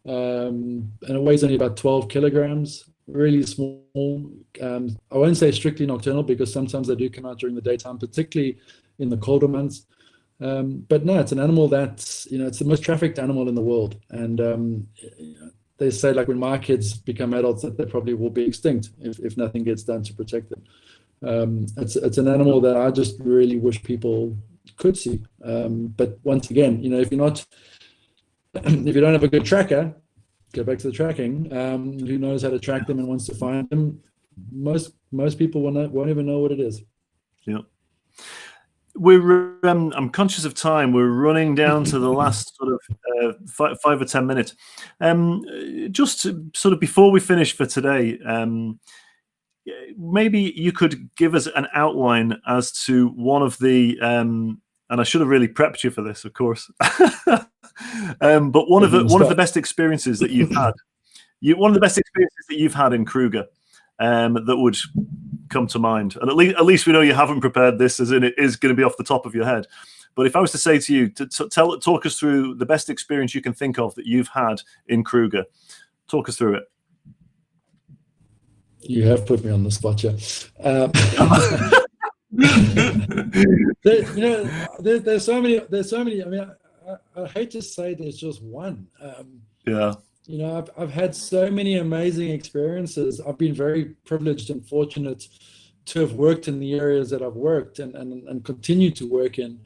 and it weighs only about 12 kilograms. Really small. I won't say strictly nocturnal, because sometimes they do come out during the daytime, particularly in the colder months. But no, it's an animal that's, it's the most trafficked animal in the world. And they say, like, when my kids become adults, that they probably will be extinct if nothing gets done to protect them. It's an animal that I just really wish people could see. But once again, if you don't have a good tracker, go back to the tracking. Who knows how to track them and wants to find them? Most people won't even know what it is. Yeah. I'm conscious of time. We're running down to the last sort of 5 or 10 minutes. Just to, sort of before we finish for today, maybe you could give us an outline as to one of the, and I should have really prepped you for this, of course, but one of the best experiences that you've had, one of the best experiences that you've had in Kruger, that would come to mind. And at least we know you haven't prepared this, as in it is going to be off the top of your head. But if I was to say to you, talk us through the best experience you can think of that you've had in Kruger, talk us through it. You have put me on the spot here. There's so many. I mean, I hate to say there's just one. Yeah. I've had so many amazing experiences. I've been very privileged and fortunate to have worked in the areas that I've worked and continue to work in.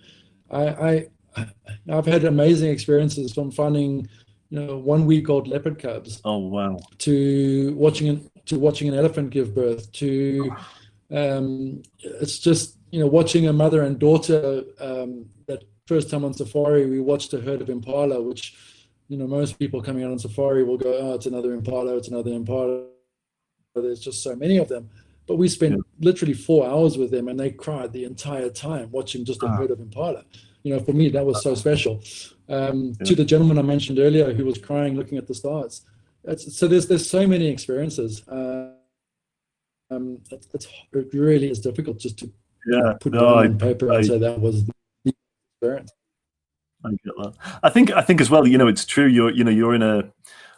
I've had amazing experiences, from finding 1 week old leopard cubs. Oh wow! To watching an elephant give birth. To it's just watching a mother and daughter. That first time on safari, we watched a herd of impala, which most people coming out on safari will go, oh, it's another impala, it's another impala. There's just so many of them. But we spent literally 4 hours with them, and they cried the entire time watching just a herd of impala. For me, that was so special. To the gentleman I mentioned earlier who was crying looking at the stars. So there's so many experiences. It really is difficult just to put down on paper and say that was the experience. I get that. I think as well. It's true. You're in a,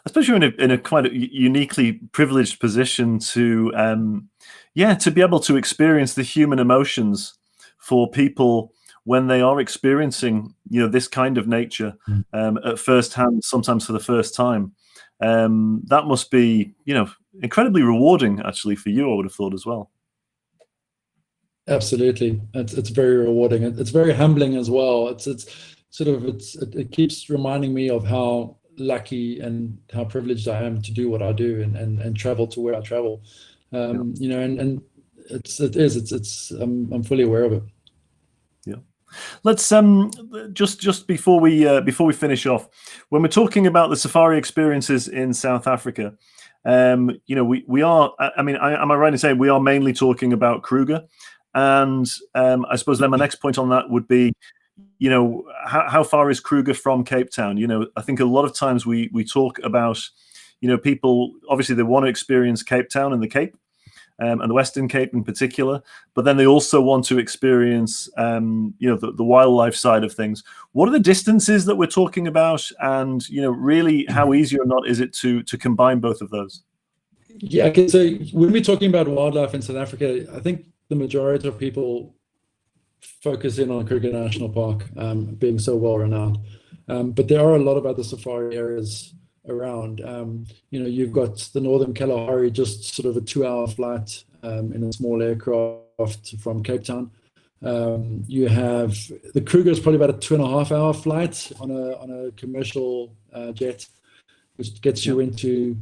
especially in a quite a uniquely privileged position to, to be able to experience the human emotions for people when they are experiencing, this kind of nature at first hand, sometimes for the first time. That must be, incredibly rewarding, actually, for you, I would have thought as well. Absolutely, it's very rewarding. It's very humbling as well. It keeps reminding me of how lucky and how privileged I am to do what I do and travel to where I travel. And I'm fully aware of it. Yeah. Let's just before we finish off, when we're talking about the safari experiences in South Africa, we are. I mean, am I right in saying we are mainly talking about Kruger? And I suppose then my next point on that would be, how far is Kruger from Cape Town? I think a lot of times we talk about, people, obviously they want to experience Cape Town and the Cape, and the Western Cape in particular, but then they also want to experience, the wildlife side of things. What are the distances that we're talking about? And, really how easy or not is it to combine both of those? Yeah, okay. So when we're talking about wildlife in South Africa, I think the majority of people focus in on Kruger National Park, being so well renowned. But there are a lot of other safari areas around. You've got the Northern Kalahari, just sort of a 2-hour flight in a small aircraft from Cape Town. You have the Kruger is probably about a 2.5-hour flight on a commercial jet, which gets you into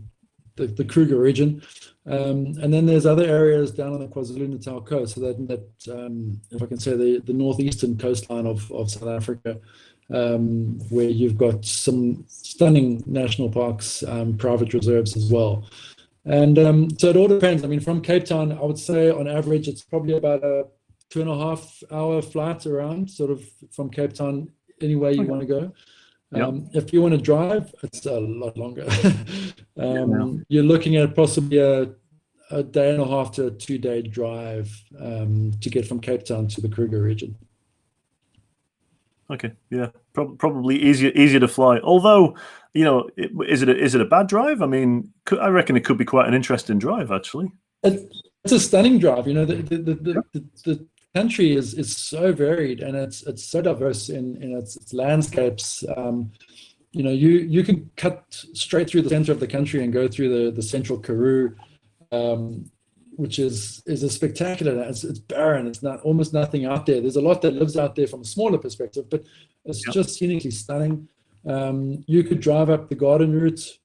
the Kruger region. And then there's other areas down on the KwaZulu-Natal coast, so that if I can say the northeastern coastline of South Africa, where you've got some stunning national parks, private reserves as well. And so it all depends. I mean, from Cape Town, I would say on average, it's probably about a 2.5-hour flight around, sort of from Cape Town, any way you want to go. If you want to drive, it's a lot longer. You're looking at possibly a 1.5 to a 2-day drive to get from Cape Town to the Kruger region. Okay, yeah, probably easier to fly. Although, is it a bad drive? I mean, I reckon it could be quite an interesting drive, actually. It's a stunning drive. The country is so varied, and it's so diverse in its landscapes. You can cut straight through the center of the country and go through the central Karoo, which is a spectacular. It's barren. It's not almost nothing out there. There's a lot that lives out there from a smaller perspective, but it's just scenically stunning. You could drive up the garden route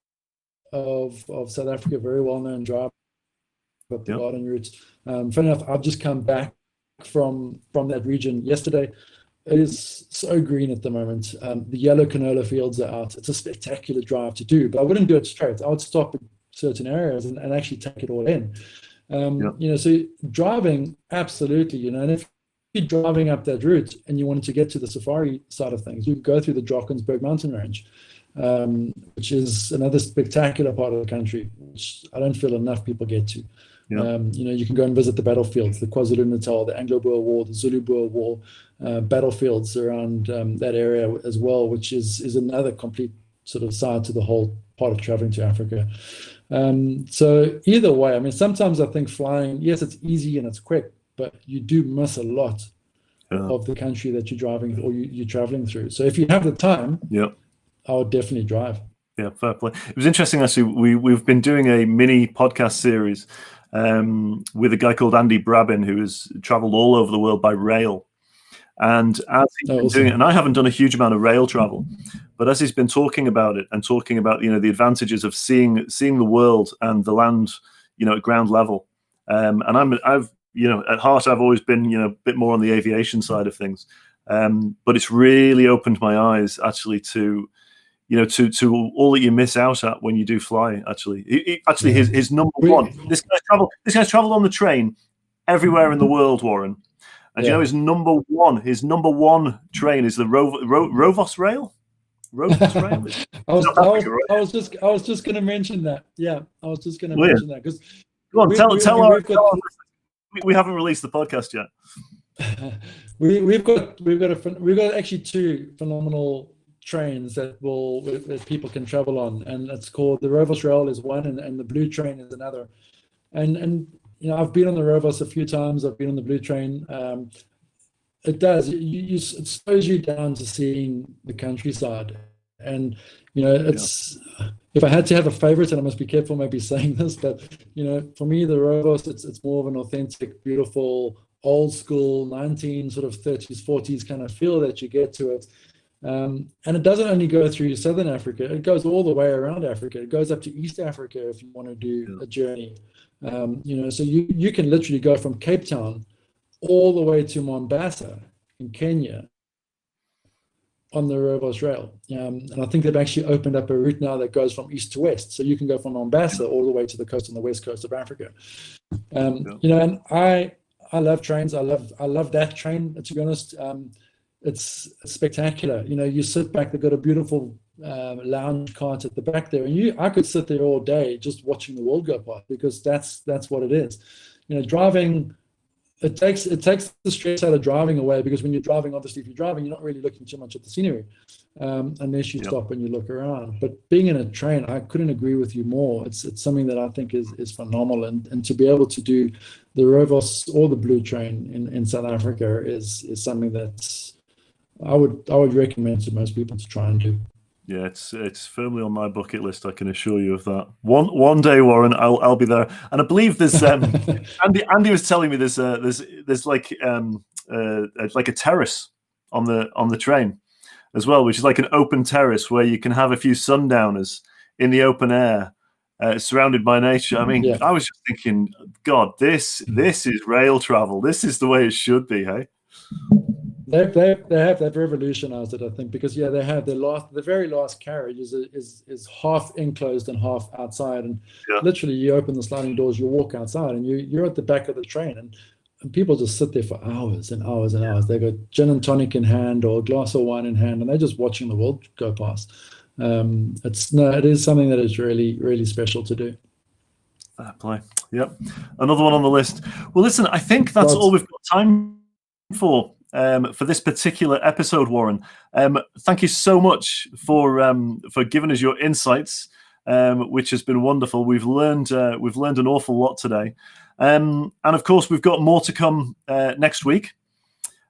of South Africa, very well known drive up the garden route. Funny enough, I've just come back from that region yesterday. It is so green at the moment. The yellow canola fields are out. It's a spectacular drive to do, but I wouldn't do it straight. I would stop at certain areas and actually take it all in. So driving, absolutely, and if you're driving up that route and you wanted to get to the safari side of things, you go through the Drakensberg mountain range, which is another spectacular part of the country, which I don't feel enough people get to. You can go and visit the battlefields, the KwaZulu-Natal, the Anglo-Boer War, the Zulu-Boer War, battlefields around that area as well, which is another complete sort of side to the whole part of traveling to Africa. So either way, I mean, sometimes I think flying, yes, it's easy and it's quick, but you do miss a lot of the country that you're driving or you're traveling through. So if you have the time, I would definitely drive. Yeah, fair play. It was interesting, actually. We've been doing a mini podcast series with a guy called Andy Brabin, who has traveled all over the world by rail. And as he's been doing it, and I haven't done a huge amount of rail travel, but as he's been talking about it and talking about the advantages of seeing the world and the land, at ground level, and I've at heart I've always been a bit more on the aviation side of things, but it's really opened my eyes actually to to all that you miss out at when you do fly. His number one. This guy's traveled on the train everywhere in the world, Warren. And his number one train is the Rovos Rail. Rovos Rail. I was just going to mention that. Yeah, I was just going to mention that because. Go on, tell our. We haven't released the podcast yet. We've got actually two phenomenal trains that people can travel on, and it's called the Rovos Rail is one, and the Blue Train is another, and. I've been on the Rovos a few times. I've been on the Blue Train. It does. It slows you down to seeing the countryside. And, it's if I had to have a favorite, and I must be careful maybe saying this, but, for me, the Rovos, it's more of an authentic, beautiful, old school, 1930s, 40s kind of feel that you get to it. And it doesn't only go through Southern Africa. It goes all the way around Africa. It goes up to East Africa if you want to do a journey. So you can literally go from Cape Town all the way to Mombasa in Kenya on the Rovos Rail. And I think they've actually opened up a route now that goes from east to west. So you can go from Mombasa all the way to the coast on the west coast of Africa. And I love trains. I love that train, to be honest. It's spectacular. You sit back, they've got a beautiful lounge cart at the back there, and I could sit there all day just watching the world go past, because that's what it is. Driving, it takes the stress out of driving away, because when you're driving, obviously if you're driving, you're not really looking too much at the scenery, unless you stop and you look around. But being in a train, I couldn't agree with you more. It's something that I think is phenomenal, and to be able to do the Rovos or the Blue Train in South Africa is something that's I would recommend to most people to try and do. Yeah, it's firmly on my bucket list. I can assure you of that. One day, Warren, I'll be there. And I believe there's Andy was telling me there's like a terrace on the train as well, which is like an open terrace where you can have a few sundowners in the open air, surrounded by nature. I mean, I was just thinking, God, this is rail travel. This is the way it should be, hey? They've revolutionized it, I think, because they have the very last carriage is half enclosed and half outside, and literally you open the sliding doors, you walk outside, and you're at the back of the train, and people just sit there for hours and hours and hours. They've got gin and tonic in hand or a glass of wine in hand, and they're just watching the world go past. It is something that is really, really special to do. Fair play. Yep. Another one on the list. Well, listen, I think that's all we've got time for this particular episode, Warren. Thank you so much for giving us your insights which has been wonderful. We've learned an awful lot today, and of course we've got more to come next week.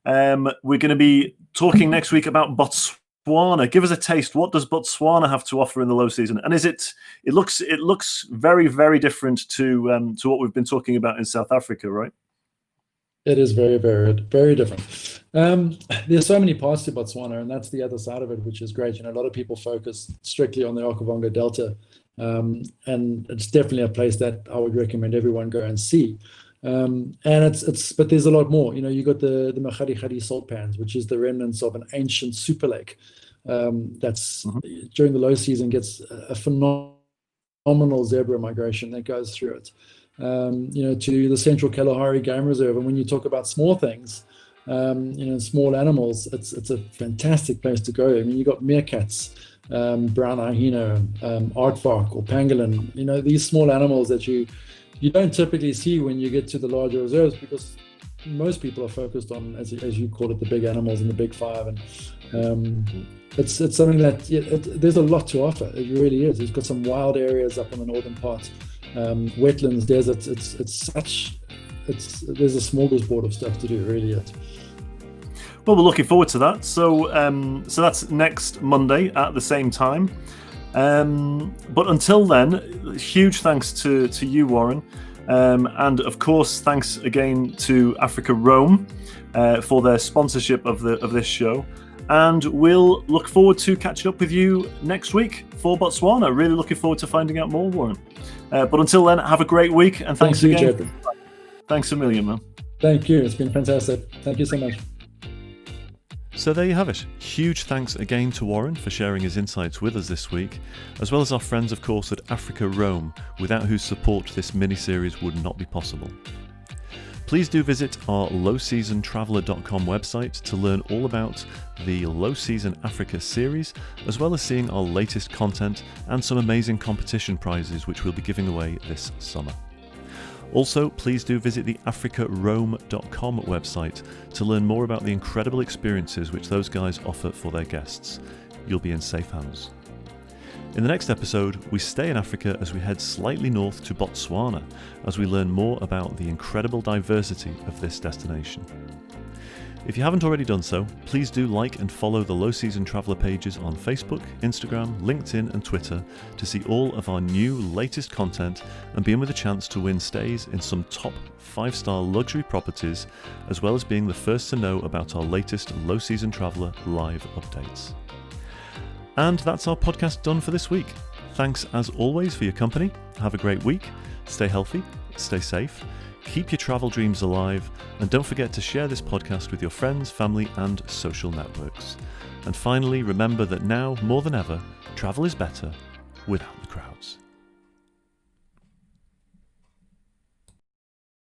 We're going to be talking next week about Botswana. Give us a taste. What does Botswana have to offer in the low season? And it looks very, very different to what we've been talking about in South Africa, right? It is very, very, very different. There's so many parts to Botswana, and that's the other side of it, which is great. A lot of people focus strictly on the Okavango Delta, and it's definitely a place that I would recommend everyone go and see. And but there's a lot more. You got the Magadi salt pans, which is the remnants of an ancient super lake. That's during the low season gets a phenomenal zebra migration that goes through it. To the Central Kalahari Game Reserve. And when you talk about small things, small animals, it's a fantastic place to go. You got meerkats, brown hyena, aardvark or pangolin. These small animals that you don't typically see when you get to the larger reserves, because most people are focused on, as you call it, the big animals and the big five. And it's something that there's a lot to offer. It really is. It's got some wild areas up on the northern part. Wetlands, deserts, there's a smorgasbord of stuff to do, really is. Well, we're looking forward to that. So that's next Monday at the same time. But until then, huge thanks to you, Warren, and of course thanks again to Africa Roam for their sponsorship of this show. And we'll look forward to catching up with you next week for Botswana. Really looking forward to finding out more, Warren. But until then, have a great week, and thanks again. Jed. Thanks a million, man. Thank you. It's been fantastic. Thank you so much. So there you have it. Huge thanks again to Warren for sharing his insights with us this week, as well as our friends, of course, at Africa Roam, without whose support this mini-series would not be possible. Please do visit our lowseasontraveller.com website to learn all about the Low Season Africa series, as well as seeing our latest content and some amazing competition prizes which we'll be giving away this summer. Also, please do visit the africaroam.com website to learn more about the incredible experiences which those guys offer for their guests. You'll be in safe hands. In the next episode, we stay in Africa as we head slightly north to Botswana as we learn more about the incredible diversity of this destination. If you haven't already done so, please do like and follow the Low Season Traveller pages on Facebook, Instagram, LinkedIn and Twitter to see all of our new latest content and be in with a chance to win stays in some top 5-star luxury properties, as well as being the first to know about our latest Low Season Traveller live updates. And that's our podcast done for this week. Thanks as always for your company. Have a great week. Stay healthy, stay safe, keep your travel dreams alive, and don't forget to share this podcast with your friends, family, and social networks. And finally, remember that now, more than ever, travel is better without the crowds.